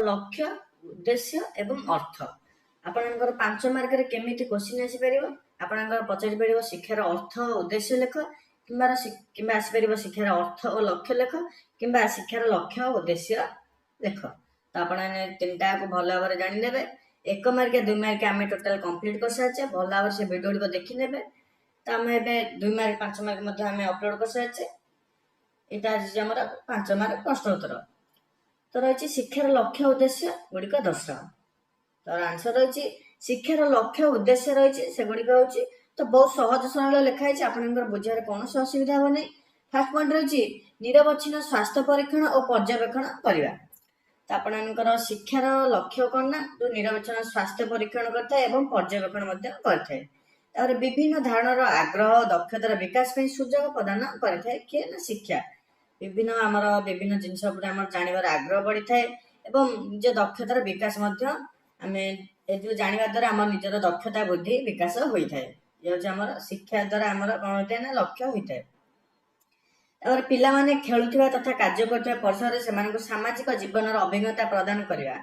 लक्ष्य उद्देश्य एवं अर्थ आपणकर 5 मार्क रे केमिति क्वेश्चन आसी परिबो आपणकर पचारि परिबो शिक्षार अर्थ और उद्देश्य लेख किंबा आसी परिबो शिक्षार अर्थ और लक्ष्य लेख किंबा शिक्षार लक्ष्य और उद्देश्य लेख तो आपण तीनटा को भल भाव जानि नेबे 1 मार्क 2 मार्क आमे टोटल कंप्लीट कर साचे भल भाव से वीडियो को देखि नेबे तो आमे एबे 2 मार्क 5 मार्क मध्ये आमे अपलोड कर साचे एटा हमर 5 मार्क प्रश्न उत्तर तो रही शिक्षार लक्ष्य उद्देश्य गुड़िक दर्शाओ तो आंसर रही शिक्षार लक्ष्य उद्देश्य रही से गुड़िक हूँ तो बहुत सहज सरल लिखाई आपंकर बुझे कौन असुविधा हे नहीं। फास्ट पॉइंट रही निरवच्छिन्न स्वास्थ्य परीक्षण और पर्यवेक्षण करवा तो आपंकर शिक्षार लक्ष्य कौन ना जो निरवच्छिन्न स्वास्थ्य परीक्षण करता है पर्यवेक्षण करता विभिन्न धारण आग्रह दक्षतार विकास सुजोग प्रदान करता किए ना शिक्षा विभिन्न आमर विभिन्न जिनस जानवर आग्रह बढ़ी थाए निज दक्षतार विकास जानवा द्वारा आम निजर दक्षता बुद्धि विकास होता है ये आमर शिक्षा द्वारा आमर कौन होता है ना लक्ष्य होता है। पिला माने खेलुवा तथा कार्य कर परिसर से सामाजिक जीवन अभिज्ञता प्रदान करवा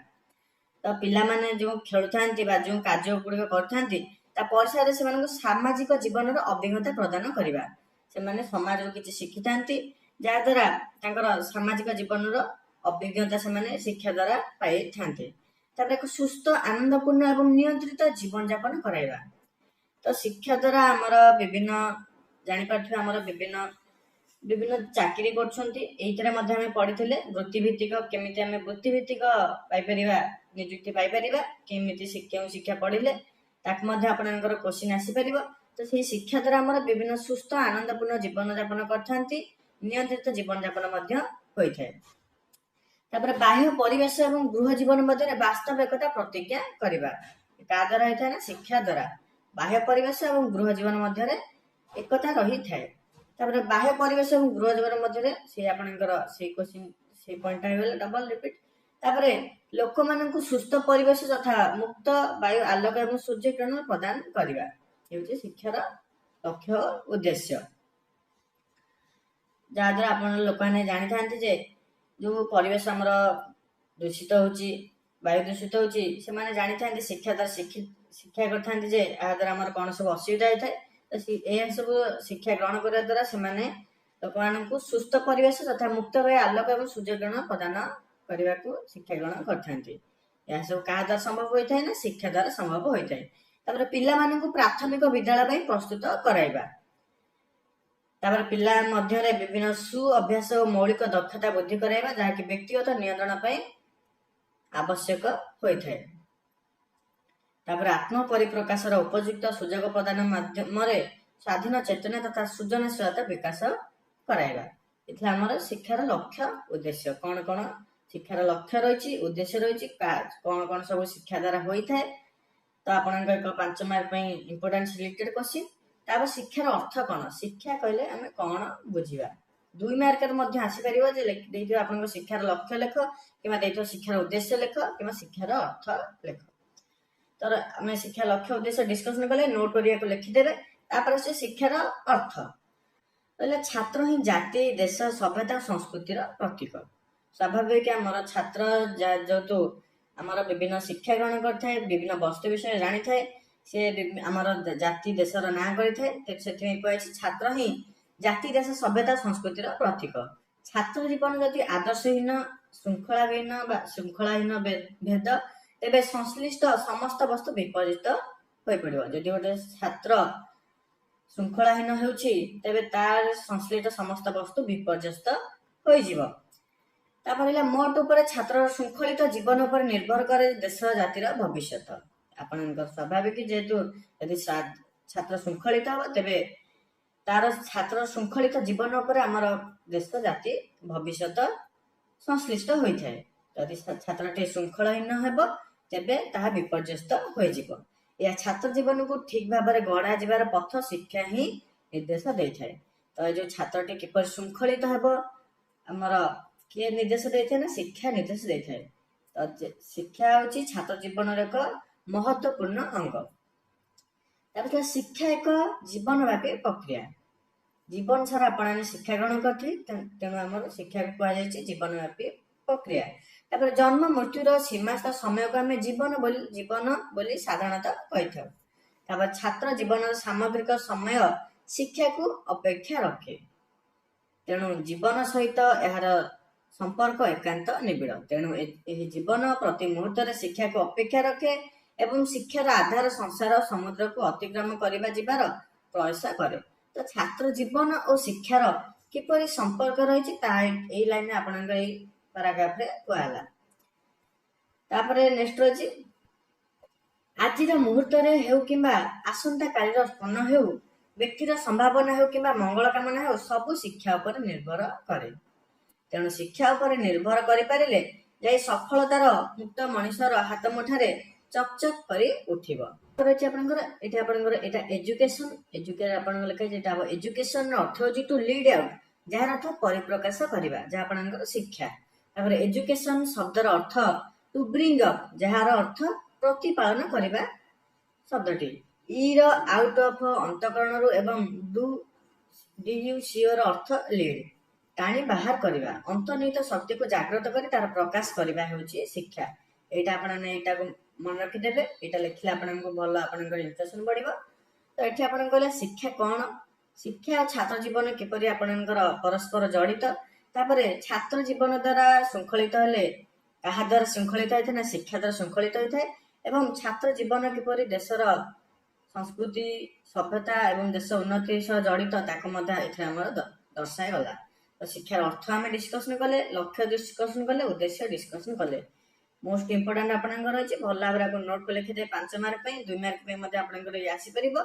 तो पिला माने जो खेलुता जो कार्य गुड़िक करता परिसर से सामाजिक जीवन अभिज्ञता प्रदान करवा से समाज किसी शिखि था जहाद्वारा सामाजिक जीवन अभिज्ञता से शिक्षा द्वारा पाई था एक सुस्थ आनंदपूर्ण और नियंत्रित जीवन यापन कराइबा तो शिक्षा द्वारा आमर विभिन्न जापर आमर विभिन्न विभिन्न चाकरी कर पढ़ी वृत्तिभित्तिक केमिति आमे वृत्तिभित्तिक पाइपर निजुक्ति पाइपर केमिति शिक्षा पढ़ले आपणकर क्वेश्चन आसीपर तो से शिक्षा द्वारा आमर विभिन्न सुस्थ आनंदपूर्ण जीवन यापन करथांती नियंत्रित जीवन यापन होता है। बाह्य परिवेश और गृह जीवन मध्य वास्तव एकता प्रतिज्ञा करवा क्या द्वारा होता है ना शिक्षा द्वारा बाह्य परिवेश और गृह जीवन मध्य एकता रही थाए बाह्य परिवेश और गृह जीवन मध्य से आपणकर से क्वेश्चन से पॉइंट डबल रिपीट लोक मान सुस्थ परिवेश तथा मुक्त वायु आलोक और सूर्य किरण प्रदान करवा ये शिक्षार लक्ष्य उद्देश्य जहाद्वारा आप लोक मैंने जानी था जो परिवेश आमर दूषित होची वायु दूषित होची से माने जानी था शिक्षा द्वारा शिक्षा करते द्वारा आमर कौन सब असुविधा होता है तो यह सब शिक्षा ग्रहण करने द्वारा से लोक मान सुस्थ परिवेश तथा मुक्त वायु आलोक और सूर्य किरण प्रदान करने को शिक्षा ग्रहण करते यह सब क्या द्वारा संभव होता है ना शिक्षा द्वारा संभव होता है। पिला मानू प्राथमिक विद्यालय प्रस्तुत कराइबा पिला मध्य विभिन्न सु अभ्यास और मौलिक दक्षता वृद्धि कराइबा जहाँकि व्यक्तिगत नियंत्रण आवश्यक होता है। आत्म परिप्रकाशर उपयुक्त सुजोग प्रदान माध्यम स्वाधीन चेतना तथा सृजनशीलता विकास कराइबा इतने आमर शिक्षार लक्ष्य उद्देश्य कौन कौन शिक्षार लक्ष्य रही उद्देश्य रही कौन कौन सब शिक्षा द्वारा होता है तो आपन 5 मार्क इम्पोर्टेंट सिलेक्टेड क्वेश्चन तापर शिक्षार अर्थ कौन शिक्षा कहले आम कौन बुझा 2 मार्क आसीपर आप शिक्षार लक्ष्य लेख कि शिक्षार उद्देश्य लेख कि शिक्षार अर्थ लेख तो आम शिक्षा लक्ष्य उद्देश्य डिस्कसन कले नोट करने लिखिदेवे तापर से शिक्षार अर्थ कहले छात्र ही जाति देश सभ्यता संस्कृतिर प्रतीक स्वाभाविक आमर छात्र जो आमर विभिन्न शिक्षा ग्रहण करता विभिन्न वस्तु विषय जानी थाए से आमर जाति देशर ना कर छात्र ही जाति देश सभ्यता संस्कृतिर प्रतीक छात्र जीवन जदि आदर्शहीन श्रृंखलाहीन श्रृंखलाहीन भेद तेरे संश्लिष्ट समस्त वस्तु विपर्जित हो पड़ो जदि गोटे छात्र श्रृंखलाहीन होउछि तेबे तार संश्लिष्ट समस्त वस्तु विपर्यस्त हो मोट उपर छात्र श्रृंखलित जीवन पर निर्भर करे देश जातिर भविष्य आपण स्वाभाविक जेहेतु यदि छात्र श्रृंखलित हम तेरे तार छात्र श्रृंखलित जीवन उपर आमर देश जाति भविष्य संश्लिष्ट होता है यदि छात्र श्रृंखलहीन हेब तेबे ताहा विपर्यस्त हो यह छात्र जीवन को ठीक भाव में गढ़ा जीवार पथ शिक्षा ही निर्देश दे थाए तो जो छात्र किपर श्रृंखलित हेब आमर किए निर्देश दे ना शिक्षा निर्देश दे थाए तो शिक्षा हूँ छात्र जीवन एक महत्वपूर्ण अंग शिक्षा एक जीवनव्यापी प्रक्रिया जीवन सारा आपण शिक्षा ग्रहण करते तेणु आम शिक्षा को कहुई जीवनव्यापी प्रक्रिया ତାପରେ ଜନ୍ମ ମୃତ୍ୟୁର ସୀମାସ୍ଥ ସମୟକୁ ଆମେ ଜୀବନ ବୋଲି ସାଧାରଣତଃ କହିଥାଉ। ତାପରେ ଛାତ୍ର ଜୀବନର ସାମଗ୍ରିକ ସମୟ ଶିକ୍ଷାକୁ ଅପେକ୍ଷା ରଖେ। ତେଣୁ ଜୀବନ ସହିତ ଏହାର ସମ୍ପର୍କ ଏକାନ୍ତ ନିବିଡ଼। ତେଣୁ ଏହି ଜୀବନ ପ୍ରତି ମୁହୂର୍ତ୍ତରେ ଶିକ୍ଷାକୁ ଅପେକ୍ଷା ରଖେ ଏବଂ ଶିକ୍ଷାର ଆଧାର ସଂସାର ସମୁଦ୍ରକୁ ଅତିକ୍ରମ କରିବା ଯିବାର ପ୍ରୟାସ କରେ। ତ ଛାତ୍ର ଜୀବନ ଓ ଶିକ୍ଷାର କିପରି ସମ୍ପର୍କ ରହିଛି ତାହା ଏଇ ଲାଇନରେ ଆପଣଙ୍କ ଏଇ ପାରାଗ୍ରାଫରେ କୁହାହେଲା। ତାପରେ ନେକ୍ସଟ ରହିଛି, ଆଜିର ମୁହୂର୍ତ୍ତରେ ହେଉ କିମ୍ବା ଆସନ୍ତା କାଲିର ସ୍ପନ୍ନ ହେଉ, ବ୍ୟକ୍ତିର ସମ୍ଭାବନା ହେଉ କିମ୍ବା ମଙ୍ଗଳ କାମନା ହେଉ, ସବୁ ଶିକ୍ଷା ଉପରେ ନିର୍ଭର କରେ। ତେଣୁ ଶିକ୍ଷା ଉପରେ ନିର୍ଭର କରିପାରିଲେ ଯାଇ ସଫଳତାର ମୁକ୍ତ ମଣିଷର ହାତ ମୁଠାରେ ଚକଚକ କରି ଉଠିବ। ରହିଛି ଆପଣଙ୍କର ଏଇଟା ଏଜୁକେସନ ଆପଣଙ୍କର ଲେଖା ହେଇଛି। ଏଇଟା ଏଜୁକେସନର ଅର୍ଥ ହେଉଛି ଟୁ ଲିଡ୍ ଆଉଟ୍, ଯାହାର ଅର୍ଥ ପରିପ୍ରକାଶ କରିବା, ଯାହା ଆପଣଙ୍କର ଶିକ୍ଷା। ତାପରେ ଏଜୁକେସନ ଶବ୍ଦର ଅର୍ଥ ଟୁ ବ୍ରିଙ୍ଗ ଅପ୍, ଯାହାର ଅର୍ଥ ପ୍ରତିପାଳନ କରିବା ଶବ୍ଦଟି। ଇର ଆଉଟ୍ ଅଫ୍ ଅନ୍ତଃକରଣରୁ ଏବଂ ଡିୟୁସିଓର ଅର୍ଥ ଲିଡ୍, ଟାଣି ବାହାର କରିବା, ଅନ୍ତର୍ନିହିତ ଶକ୍ତିକୁ ଜାଗ୍ରତ କରି ତାର ପ୍ରକାଶ କରିବା ହେଉଛି ଶିକ୍ଷା। ଏଇଟା ଆପଣମାନେ ଏଇଟାକୁ ମନେ ରଖିଦେବେ। ଏଇଟା ଲେଖିଲେ ଆପଣଙ୍କୁ ଭଲ ଆପଣଙ୍କର ଇମ୍ପ୍ରେସନ ବଢିବ। ତ ଏଠି ଆପଣଙ୍କ କହିଲେ ଶିକ୍ଷା କଣ, ଶିକ୍ଷା ଓ ଛାତ୍ର ଜୀବନ କିପରି ଆପଣଙ୍କର ପରସ୍ପର ଜଡ଼ିତ। ତାପରେ ଛାତ୍ର ଜୀବନ ଦ୍ୱାରା ଶୃଙ୍ଖଳିତ ହେଲେ କାହା ଦ୍ୱାରା ଶୃଙ୍ଖଳିତ ହୋଇଥାଏ ନା ଶିକ୍ଷା ଦ୍ୱାରା ଶୃଙ୍ଖଳିତ ହୋଇଥାଏ। ଏବଂ ଛାତ୍ର ଜୀବନ କିପରି ଦେଶର ସଂସ୍କୃତି ସଭ୍ୟତା ଏବଂ ଦେଶ ଉନ୍ନତି ସହ ଜଡ଼ିତ ତାକୁ ମଧ୍ୟ ଏଥିରେ ଆମର ଦର୍ଶାଗଲା। ତ ଶିକ୍ଷାର ଅର୍ଥ ଆମେ ଡିସ୍କସନ କଲେ, ଲକ୍ଷ୍ୟ ଡିସ୍କସନ କଲେ, ଉଦ୍ଦେଶ୍ୟ ଡିସ୍କସନ କଲେ। ମୋଷ୍ଟ ଇମ୍ପୋର୍ଟାଣ୍ଟ ଆପଣଙ୍କର ରହିଛି, ଭଲ ଭାବରେ ଆପଣ ନୋଟକୁ ଲେଖିଦେବେ 5 ମାର୍କ ପାଇଁ, 2 ମାର୍କ ପାଇଁ ମଧ୍ୟ ଆପଣଙ୍କର ଇଏ ଆସିପାରିବ।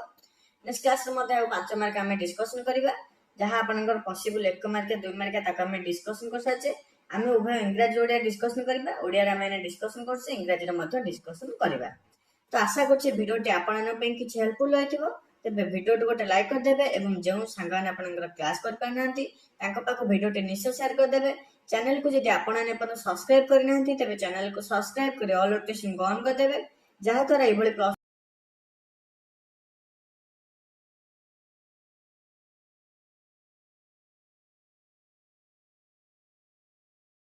ନେକ୍ସଟ କ୍ଲାସରେ ମଧ୍ୟ ଆଉ 5 ମାର୍କ ଆମେ ଡିସ୍କସନ କରିବା। ଯାହା ଆପଣଙ୍କର ପସିବୁଲ 1 ମାର୍କ 2 ମାର୍କ ତାକୁ ଆମେ ଡିସ୍କସନ କରିସାରିଛେ। ଆମେ ଉଭୟ ଇଂରାଜୀ ଓଡ଼ିଆ ଡିସ୍କସନ କରିବା, ଓଡ଼ିଆରେ ଆମେ ଡିସ୍କସନ କରୁଛେ, ଇଂରାଜୀରେ ମଧ୍ୟ ଡିସ୍କସନ କରିବା। ତ ଆଶା କରୁଛି ଭିଡ଼ିଓଟି ଆପଣଙ୍କ ପାଇଁ କିଛି ହେଲ୍ପଫୁଲ ହୋଇଥିବ। ତେବେ ଭିଡ଼ିଓଟି ଗୋଟେ ଲାଇକ୍ କରିଦେବେ ଏବଂ ଯେଉଁ ସାଙ୍ଗମାନେ ଆପଣଙ୍କର କ୍ଲାସ କରିପାରିନାହାନ୍ତି ତାଙ୍କ ପାଖକୁ ଭିଡ଼ିଓଟି ନିଶ୍ଚୟ ସେୟାର କରିଦେବେ। ଚ୍ୟାନେଲକୁ ଯଦି ଆପଣମାନେ ଏପର୍ଯ୍ୟନ୍ତ ସବସ୍କ୍ରାଇବ କରିନାହାନ୍ତି ତେବେ ଚ୍ୟାନେଲକୁ ସବସ୍କ୍ରାଇବ କରି ଅଲ୍ ନୋଟିଫିକେସନକୁ ଅନ୍ କରିଦେବେ, ଯାହାଦ୍ୱାରା ଏଭଳି